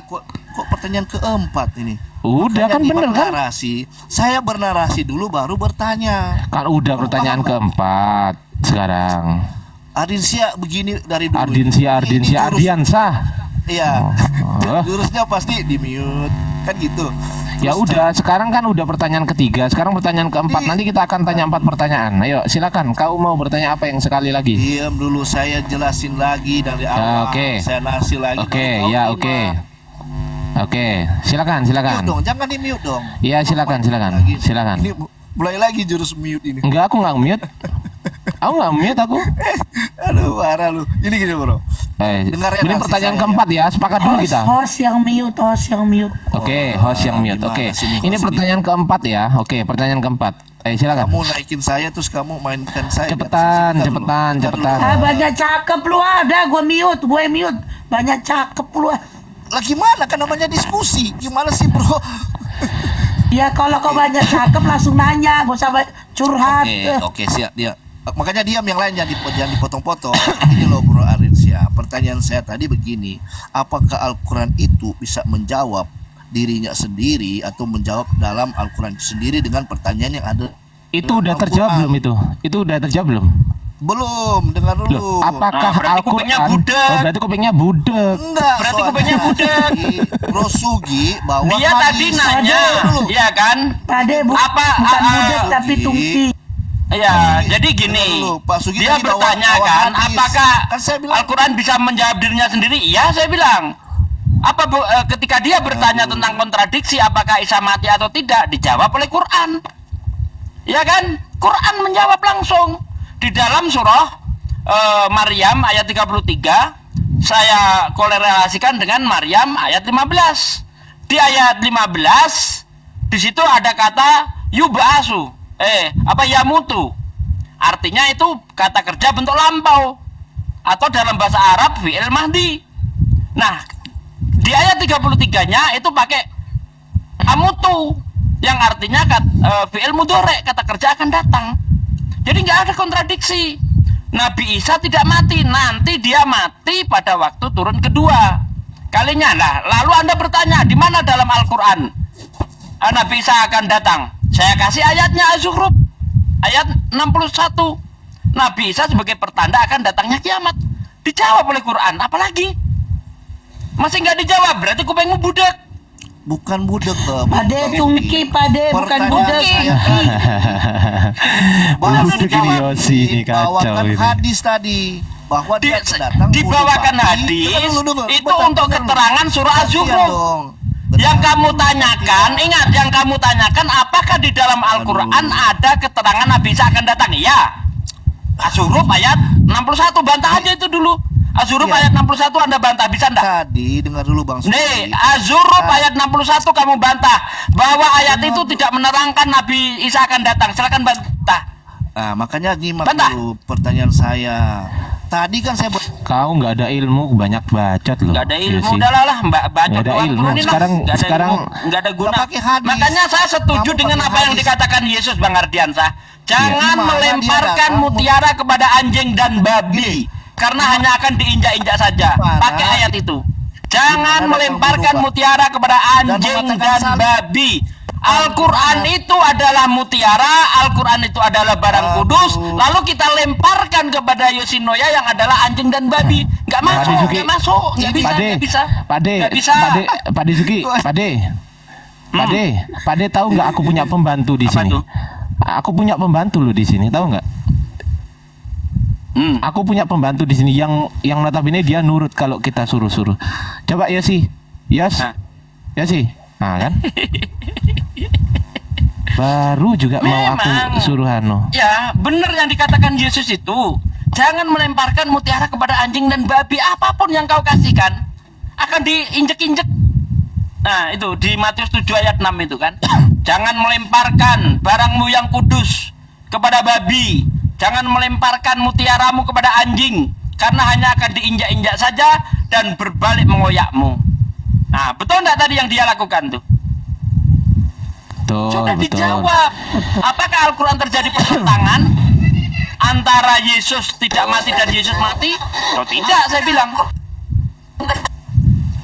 Kok pertanyaan keempat ini? Udah Makanya kan bener nyimak kan? narasi. Saya bernarasi dulu baru bertanya. Kan udah pertanyaan keempat sekarang. Adinsia begini dari dulu. Ardiansa. Iya. Oh. Jurusnya pasti di mute. Kan gitu. Ya Terus udah, sekarang kan udah pertanyaan ketiga. Sekarang pertanyaan keempat. Nanti kita akan tanya 4 pertanyaan. Ayo, silakan. Kau mau bertanya apa yang sekali lagi? diam dulu, saya jelasin lagi dari awal. oke. Saya nasi lagi. Oke, baru kau ya terima. oke. Oke, silakan. Mute dong, jangan di mute dong. Iya, silakan. Lagi. Silakan. Ini mulai lagi jurus mute ini. Enggak, aku nggak mute. Aku nggak mute aku. Aduh, parah lu. Ini gini, Bro. Dengarkan Ini nasi pertanyaan saya, keempat ya. Sepakat dulu kita. Host yang mute. Oke, host yang mute. gimana Oke, sih ini ini host pertanyaan keempat ya. Oke, pertanyaan keempat. Silakan. Kamu naikin saya terus kamu mainkan saya. Cepetan, Bentar dulu. cepetan, Bentar cepetan. dulu. Ah, banyak cakep lu ada, gue mute. Banyak cakep lu. Lah gimana kan namanya diskusi. Gimana sih, Bro? Ya kalau kau banyak cakep langsung nanya, gak usah curhat. Oke, siap dia. Makanya diam, yang lain jangan dipotong-potong. Ini loh Bro Arinsia. Pertanyaan saya tadi begini, apakah Al-Qur'an itu bisa menjawab dirinya sendiri atau menjawab dalam Al-Qur'an itu sendiri dengan pertanyaan yang ada? Itu udah terjawab belum itu? Itu udah terjawab belum? Belum, dengar dulu. Loh, apakah Nah, berarti kupingnya Al-Qur'an? budak. Oh, berarti kupingnya budek. Enggak, Berarti soalnya kupingnya budak. Bro Sugi bahwa Dia tadi hadis- nanya, Dulu. ya kan? Pade Apa, bukan ah, budak ah, tapi Sugi. tungki. Ya, jadi gini, Dulu, Pak Sugi dia tadi bawa bertanya kan, hadis. apakah Kan saya bilang- Al-Quran bisa menjawab dirinya sendiri? Iya, saya bilang. Ketika dia bertanya tentang kontradiksi, apakah Isa mati atau tidak, dijawab oleh Quran. Ya kan? Quran menjawab langsung di dalam surah Maryam ayat 33. Saya korelasikan dengan Maryam ayat 15. Di ayat 15 di situ ada kata yub'asu, yamutu. Artinya itu kata kerja bentuk lampau atau dalam bahasa Arab fi'il mahdi. Nah, di ayat 33-nya itu pakai amutu yang artinya fi'il mudhari, kata kerja akan datang. Jadi nggak ada kontradiksi. Nabi Isa tidak mati, nanti dia mati pada waktu turun kedua kalinya. Nah, lalu Anda bertanya, di mana dalam Al-Qur'an Nabi Isa akan datang? Saya kasih ayatnya, Az-Zukhruf ayat 61. Nabi Isa sebagai pertanda akan datangnya kiamat. Dijawab oleh Quran, apalagi? Masih nggak dijawab, berarti kupingmu budak. Bukan budak, Pade tungki, pade bukan Pertanyaan budak. saya Bahwa Bahwa ini Yosi ini kacau dibawakan ini. hadis tadi bahwa dia akan datang Dibawakan bunuh hadis Dengar dulu, itu bentar, untuk dengar dulu. keterangan surah Gantian Az-Zukhruf. dong. Yang kamu tanyakan, ingat, yang kamu tanyakan apakah di dalam Al-Quran ada keterangan Nabi Isa akan datang? Iya. Az-Zukhruf ayat 61, bantah aja itu dulu. Az-Zukhruf Iya. ayat 61 Anda bantah, bisa enggak? Tadi dengar dulu Bang Sugi. Nih, Az-Zukhruf ayat 61 kamu bantah bahwa ayat itu tidak menerangkan Nabi Isa akan datang. Silakan bantah. Nah, makanya nyimak Bantah. dulu pertanyaan saya. Tadi kan saya Kau nggak ada ilmu, banyak bacot loh. Nggak ada ilmu, Yosi. udah lah Mbak, baca Nggak ada doang, ilmu. turunin lah. Sekarang- Nggak ada sekarang- ilmu, nggak ada guna. Nggak pakai hadis. Makanya saya setuju Kamu dengan pakai apa yang hadis. dikatakan Yesus, Bang Ardiansah. Jangan Gimana dia melemparkan datang? mutiara kepada anjing dan babi, karena hanya akan diinjak-injak saja. Gimana? Pakai ayat itu. Jangan Gimana melemparkan datang mutiara kepada anjing mengatakan dan salib. babi. Al-Quran itu adalah mutiara, Al-Quran itu adalah barang kudus. Lalu kita lemparkan kepada Yoshinoya yang adalah anjing dan babi. Nggak masuk, Pade Sugi. nggak masuk, nggak bisa, Pade, nggak bisa. Pade, Nggak bisa. Pade Sugi, Pade tahu nggak aku punya pembantu di Apa sini? tuh? Aku punya pembantu loh di sini, tahu nggak? Aku punya pembantu di sini yang notabene dia nurut kalau kita suruh-suruh. Coba Yosi, Nah. Yosi, nah kan? Baru juga mau Memang. aku suruh anu. Ya, benar yang dikatakan Yesus itu. Jangan melemparkan mutiara kepada anjing dan babi. Apapun yang kau kasihkan akan diinjek-injek. Nah, itu di Matius 7 ayat 6 itu kan. Jangan melemparkan barangmu yang kudus kepada babi. Jangan melemparkan mutiaramu kepada anjing. karena hanya akan diinjak-injak saja dan berbalik mengoyakmu. Nah, betul enggak tadi yang dia lakukan tuh? Betul, Sudah betul. dijawab. Apakah Al-Quran terjadi pertentangan antara Yesus tidak mati dan Yesus mati? Oh, tidak, saya bilang.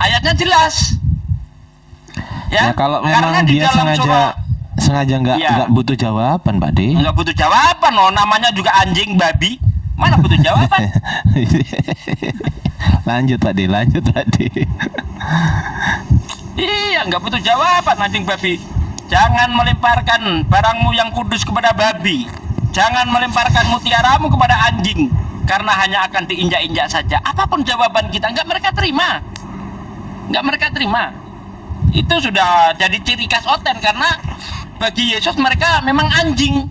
Ayatnya jelas. Ya, kalau karena memang di dia dalam sengaja nggak Iya. butuh jawaban, Pak De. nggak butuh jawaban loh, namanya juga anjing babi, mana butuh jawaban. Lanjut Pak De, lanjut Pak De. Iya, nggak butuh jawaban anjing babi. Jangan melemparkan barangmu yang kudus kepada babi, jangan melemparkan mutiaramu kepada anjing, karena hanya akan diinjak-injak saja. Apapun jawaban kita nggak mereka terima, nggak mereka terima. Itu sudah jadi ciri khas Oten, karena bagi Yesus mereka memang anjing.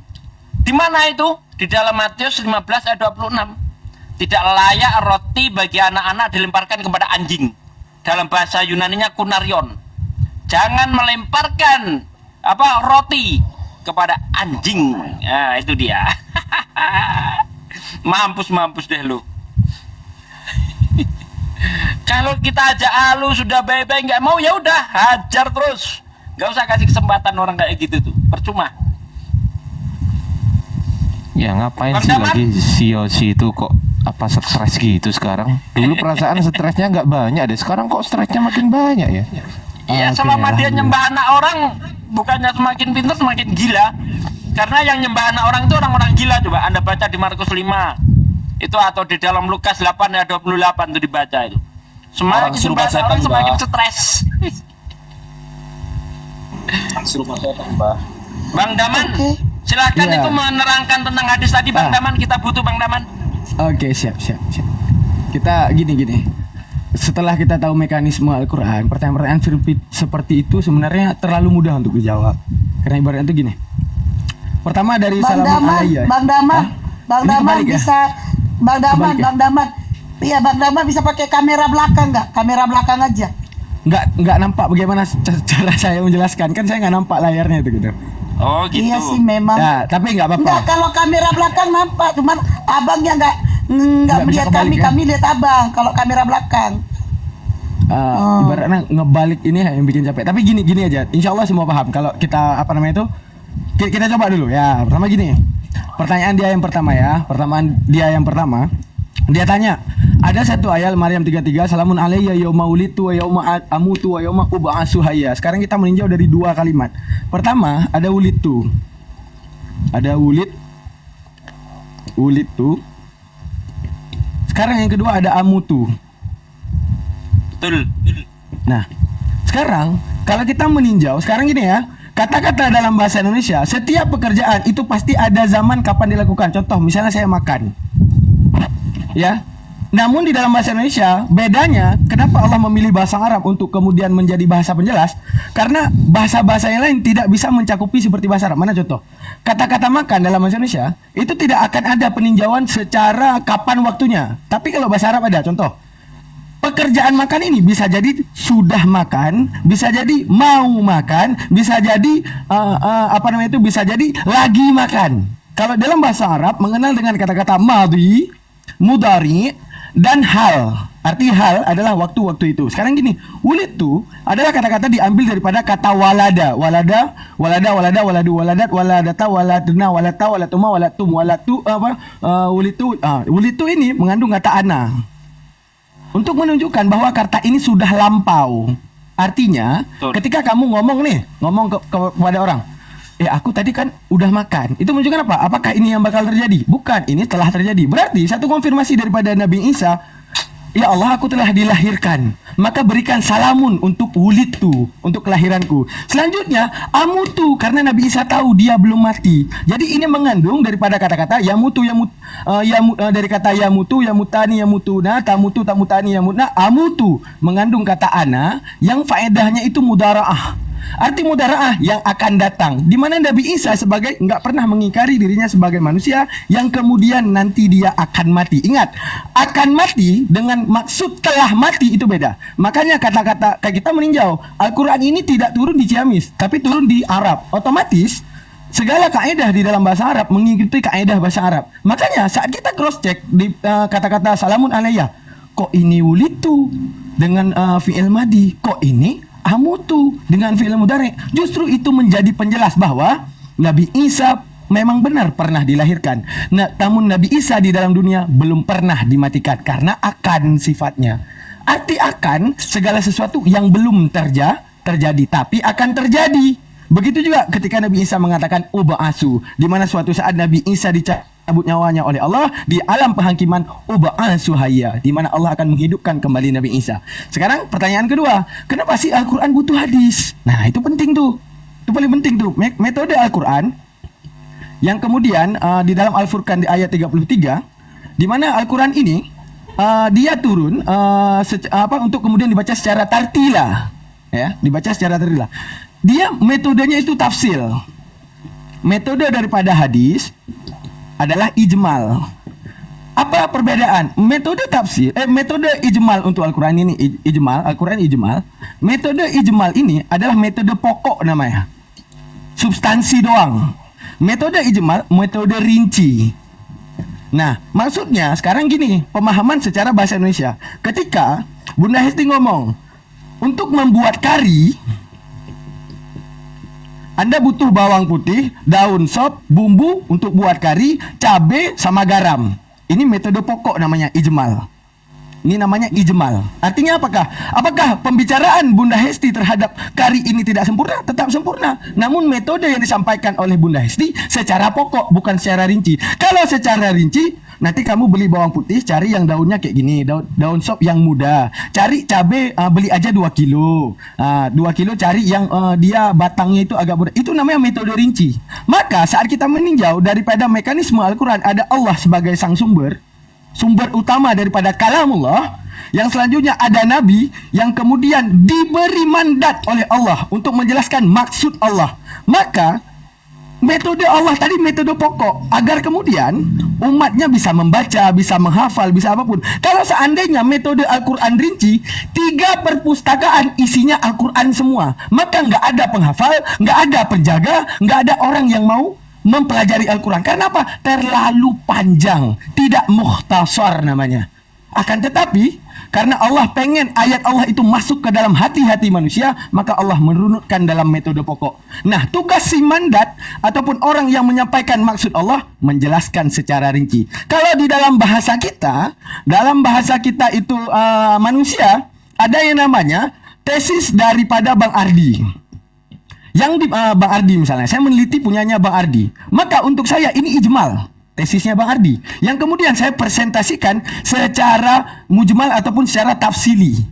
Di mana itu? Di dalam Matius 15 ayat 26. Tidak layak roti bagi anak-anak dilemparkan kepada anjing. Dalam bahasa Yunaninya kunarion. Jangan melemparkan roti kepada anjing. Nah, itu dia. Mampus deh lu. Kalau kita ajak alu sudah baik-baik nggak mau, ya udah hajar terus. Nggak usah kasih kesempatan orang kayak gitu tuh, percuma. Ya ngapain Bang sih Daman? lagi si Yosi itu kok stres gitu sekarang? Dulu perasaan stresnya nggak banyak deh, sekarang kok stresnya makin banyak ya? Iya, Oke, selama dia alhamdulillah. nyembah anak orang, bukannya semakin pintar semakin gila. Karena yang nyembah anak orang itu orang-orang gila. Coba Anda baca di Markus 5 itu, atau di dalam Lukas 8 ayat 28 itu dibaca itu. Semakin nyembah anak orang semakin stres. Bang Daman, silahkan Iya. itu menerangkan tentang hadis tadi, Bang Daman. Kita butuh Bang Daman. Oke, siap. Kita gini. Setelah kita tahu mekanisme Al-Quran, pertanyaan-pertanyaan seperti itu sebenarnya terlalu mudah untuk dijawab. Karena ibaratnya itu gini. Pertama dari Bang salamun Daman, alayya. Bang Daman, Bang Ini Daman kebalik ya? bisa, Bang Daman, Kebalik ya? Bang Daman. Iya, Bang Daman bisa pakai kamera belakang nggak? Kamera belakang aja. Nggak nampak bagaimana cara saya menjelaskan, kan saya nggak nampak layarnya itu gitu. Oh gitu. Iya sih memang. Ya, tapi nggak apa-apa. Enggak, kalau kamera belakang nampak, cuman abangnya nggak Nggak bisa melihat kebalik, ya? kami lihat abang kalau kamera belakang. Ibaratnya ngebalik ini yang bikin capek. Tapi gini aja, insya Allah semua paham. Kalau kita itu, kita coba dulu ya. Pertama gini, pertanyaan dia yang pertama ya. Dia tanya, ada satu ayat Maryam 33, salamun alayya yauma ulitu wa yauma amutu wa yauma ub'atsu hayya. Sekarang kita meninjau dari dua kalimat. Pertama, ada ulitu. Ada ulitu. Sekarang yang kedua ada amutu. Betul. Nah, sekarang kalau kita meninjau, sekarang gini ya, kata-kata dalam bahasa Indonesia, setiap pekerjaan itu pasti ada zaman kapan dilakukan. Contoh, misalnya saya makan, ya. Namun di dalam bahasa Indonesia, bedanya kenapa Allah memilih bahasa Arab untuk kemudian menjadi bahasa penjelas? Karena bahasa-bahasa yang lain tidak bisa mencakupi seperti bahasa Arab. Mana contoh? Kata-kata makan dalam bahasa Indonesia itu tidak akan ada peninjauan secara kapan waktunya. Tapi kalau bahasa Arab ada, contoh. Pekerjaan makan ini bisa jadi sudah makan, bisa jadi mau makan, bisa jadi bisa jadi lagi makan. Kalau dalam bahasa Arab mengenal dengan kata-kata madhi, mudhari, dan hal. Arti hal adalah waktu-waktu itu. Sekarang gini, ulid itu adalah kata-kata diambil daripada kata walada, waladu, waladat, waladata, waladna, walata, walatuma, walatum, ulid itu ini mengandung kata ana. Untuk menunjukkan bahwa kata ini sudah lampau. Artinya, Betul. ketika kamu ngomong kepada orang, aku tadi kan udah makan. Itu menunjukkan apa? Apakah ini yang bakal terjadi? Bukan, ini telah terjadi. Berarti satu konfirmasi daripada Nabi Isa, ya Allah, aku telah dilahirkan. Maka berikan salamun untuk wulitu, untuk kelahiranku. Selanjutnya, amutu, karena Nabi Isa tahu dia belum mati. Jadi ini mengandung daripada kata-kata dari kata yamutu, yamutani, yamutuna, tamutu, tamutani, yamutna, amutu. Mengandung kata ana yang faedahnya itu mudaraah. Arti mudaraah yang akan datang, di mana Nabi Isa sebagai nggak pernah mengingkari dirinya sebagai manusia yang kemudian nanti dia akan mati. Ingat, akan mati dengan maksud telah mati itu beda. Makanya kata-kata kayak kita meninjau Al-Quran ini tidak turun di Ciamis, tapi turun di Arab. Otomatis segala kaidah di dalam bahasa Arab mengikuti kaidah bahasa Arab. Makanya saat kita cross check di kata-kata salamun alayya, kok ini wulitu dengan fi'il madi, kok ini amutu dengan fi'il mudhari. Justru itu menjadi penjelas bahwa Nabi Isa memang benar pernah dilahirkan. Namun Nabi Isa di dalam dunia belum pernah dimatikan karena akan sifatnya. Arti akan segala sesuatu yang belum terjadi tapi akan terjadi. Begitu juga ketika Nabi Isa mengatakan uba'asu, di mana suatu saat Nabi Isa dicabut nyawanya oleh Allah di alam penghakiman uba'asu hayya, di mana Allah akan menghidupkan kembali Nabi Isa. Sekarang pertanyaan kedua, kenapa sih Al-Quran butuh hadis? Nah itu penting tuh, itu paling penting tuh, metode Al-Quran yang kemudian di dalam Al-Furqan di ayat 33, di mana Al-Quran ini dia turun untuk kemudian dibaca secara tartila, ya, dibaca secara tartila. Dia metodenya itu tafsil. Metode daripada hadis adalah ijmal. Apa perbedaan? Metode tafsir, metode ijmal untuk Al-Quran ini ijmal, Al-Quran ijmal. Metode ijmal ini adalah metode pokok namanya. Substansi doang. Metode ijmal, metode rinci. Nah, maksudnya sekarang gini, pemahaman secara bahasa Indonesia. Ketika Bunda Hesti ngomong, untuk membuat kari Anda butuh bawang putih, daun sop, bumbu untuk buat kari, cabai sama garam. Ini metode pokok namanya ijmal. Ini namanya ijmal. Artinya apakah? Apakah pembicaraan Bunda Hesti terhadap kari ini tidak sempurna? Tetap sempurna. Namun metode yang disampaikan oleh Bunda Hesti secara pokok, bukan secara rinci. Kalau secara rinci, nanti kamu beli bawang putih, cari yang daunnya kayak gini, daun sop yang muda. Cari cabai, beli aja 2 kilo. 2 kilo cari yang dia batangnya itu agak muda. Itu namanya metode rinci. Maka saat kita meninjau daripada mekanisme Al-Quran, ada Allah sebagai sang sumber utama daripada kalamullah. Yang selanjutnya ada Nabi yang kemudian diberi mandat oleh Allah untuk menjelaskan maksud Allah. Maka metode Allah tadi metode pokok agar kemudian umatnya bisa membaca, bisa menghafal, bisa apapun. Kalau seandainya metode Al-Quran rinci, 3 perpustakaan isinya Al-Quran semua, maka nggak ada penghafal, nggak ada penjaga, nggak ada orang yang mau mempelajari Al-Quran. Karena apa? Terlalu panjang, tidak mukhtasar namanya. Akan tetapi karena Allah pengen ayat Allah itu masuk ke dalam hati-hati manusia, maka Allah menurunkan dalam metode pokok. Nah, tugas si mandat ataupun orang yang menyampaikan maksud Allah menjelaskan secara rinci. Kalau di dalam bahasa kita itu manusia, ada yang namanya tesis daripada Bang Ardi. Yang di Bang Ardi misalnya, saya meneliti punyanya Bang Ardi. Maka untuk saya ini ijmal, tesisnya Bang Ardi. Yang kemudian saya presentasikan secara mujmal ataupun secara tafsili.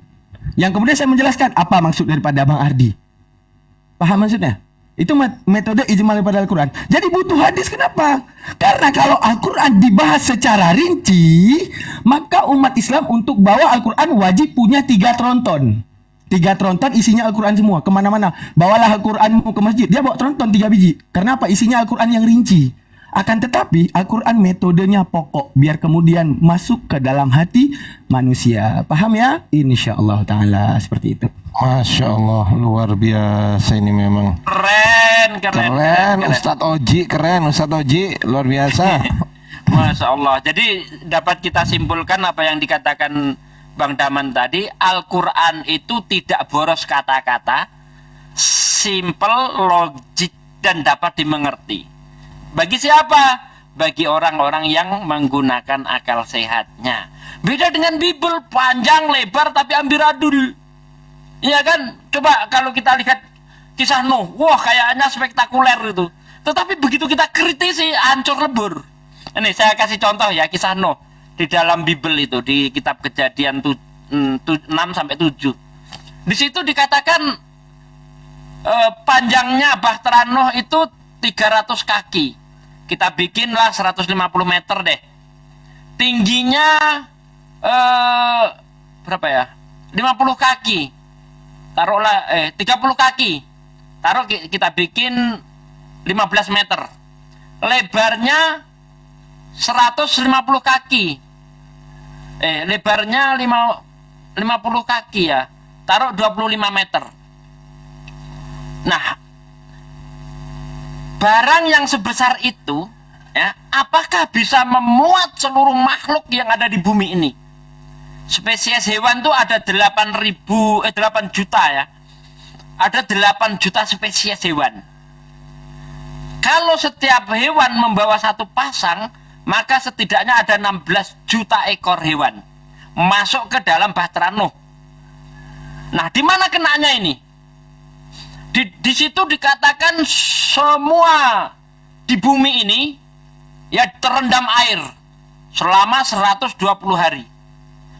Yang kemudian saya menjelaskan apa maksud daripada Bang Ardi. Paham maksudnya? Itu metode ijmal daripada Al-Quran. Jadi butuh hadis, kenapa? Karena kalau Al-Quran dibahas secara rinci, maka umat Islam untuk bawa Al-Quran wajib punya 3 tronton. 3 tronton isinya Al-Quran semua, kemana-mana. Bawalah Al-Quranmu ke masjid, dia bawa tronton 3 biji. Karena apa? Isinya Al-Quran yang rinci. Akan tetapi Al-Quran metodenya pokok, biar kemudian masuk ke dalam hati manusia. Paham ya? InsyaAllah ta'ala seperti itu. Masya Allah, luar biasa ini memang. Keren. Ustadz Oji, luar biasa. Masya Allah. Jadi dapat kita simpulkan apa yang dikatakan Bang Daman tadi, Al-Quran itu tidak boros kata-kata, simple, logik, dan dapat dimengerti. Bagi siapa? Bagi orang-orang yang menggunakan akal sehatnya. Beda dengan Bible, panjang, lebar, tapi amburadul. Iya kan? Coba kalau kita lihat kisah Nuh, wah kayaknya spektakuler itu. Tetapi begitu kita kritisi, hancur lebur. Ini saya kasih contoh ya, kisah Nuh. Di dalam Bible itu, di kitab Kejadian 6-7. Di situ dikatakan panjangnya Bahtera Nuh itu 300 kaki. Kita bikinlah 150 meter deh. Tingginya berapa ya? 50 kaki. Taruhlah 30 kaki. Taruh kita bikin 15 meter. Lebarnya 150 kaki. Lebarnya 50 kaki ya. Taruh 25 meter. Nah, barang yang sebesar itu, ya, apakah bisa memuat seluruh makhluk yang ada di bumi ini? Spesies hewan tuh ada 8 juta ya. Ada 8 juta spesies hewan. Kalau setiap hewan membawa satu pasang, maka setidaknya ada 16 juta ekor hewan masuk ke dalam Bahtera Nuh. Nah, di mana kenanya ini? Di situ dikatakan semua di bumi ini ya terendam air selama 120 hari.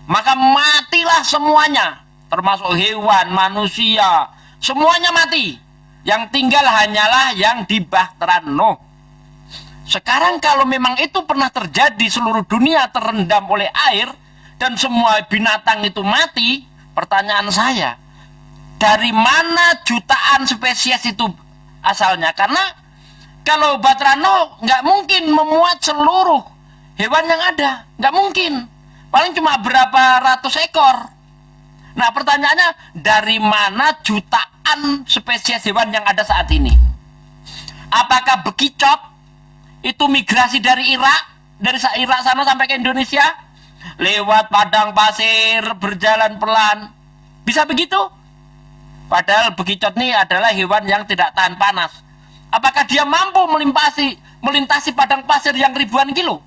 Maka matilah semuanya, termasuk hewan, manusia, semuanya mati. Yang tinggal hanyalah yang di Bahtera Nuh. Sekarang kalau memang itu pernah terjadi, seluruh dunia terendam oleh air dan semua binatang itu mati, pertanyaan saya, dari mana jutaan spesies itu asalnya? Karena kalau Bahtera Nuh nggak mungkin memuat seluruh hewan yang ada, nggak mungkin. Paling cuma berapa ratus ekor. Nah, pertanyaannya, dari mana jutaan spesies hewan yang ada saat ini? Apakah bekicot itu migrasi dari Irak, dari Irak sana sampai ke Indonesia, lewat padang pasir, berjalan pelan, bisa begitu? Padahal bekicot ini adalah hewan yang tidak tahan panas. Apakah dia mampu melintasi padang pasir yang ribuan kilo?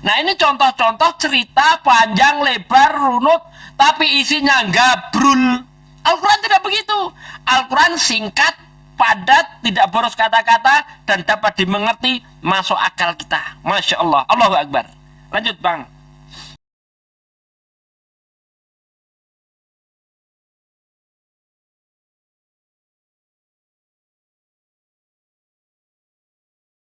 Nah, ini contoh-contoh cerita panjang, lebar, runut, tapi isinya gabrul. Al-Quran tidak begitu. Al-Quran singkat, padat, tidak boros kata-kata, dan dapat dimengerti, masuk akal kita. Masya Allah. Allahu Akbar. Lanjut, Bang.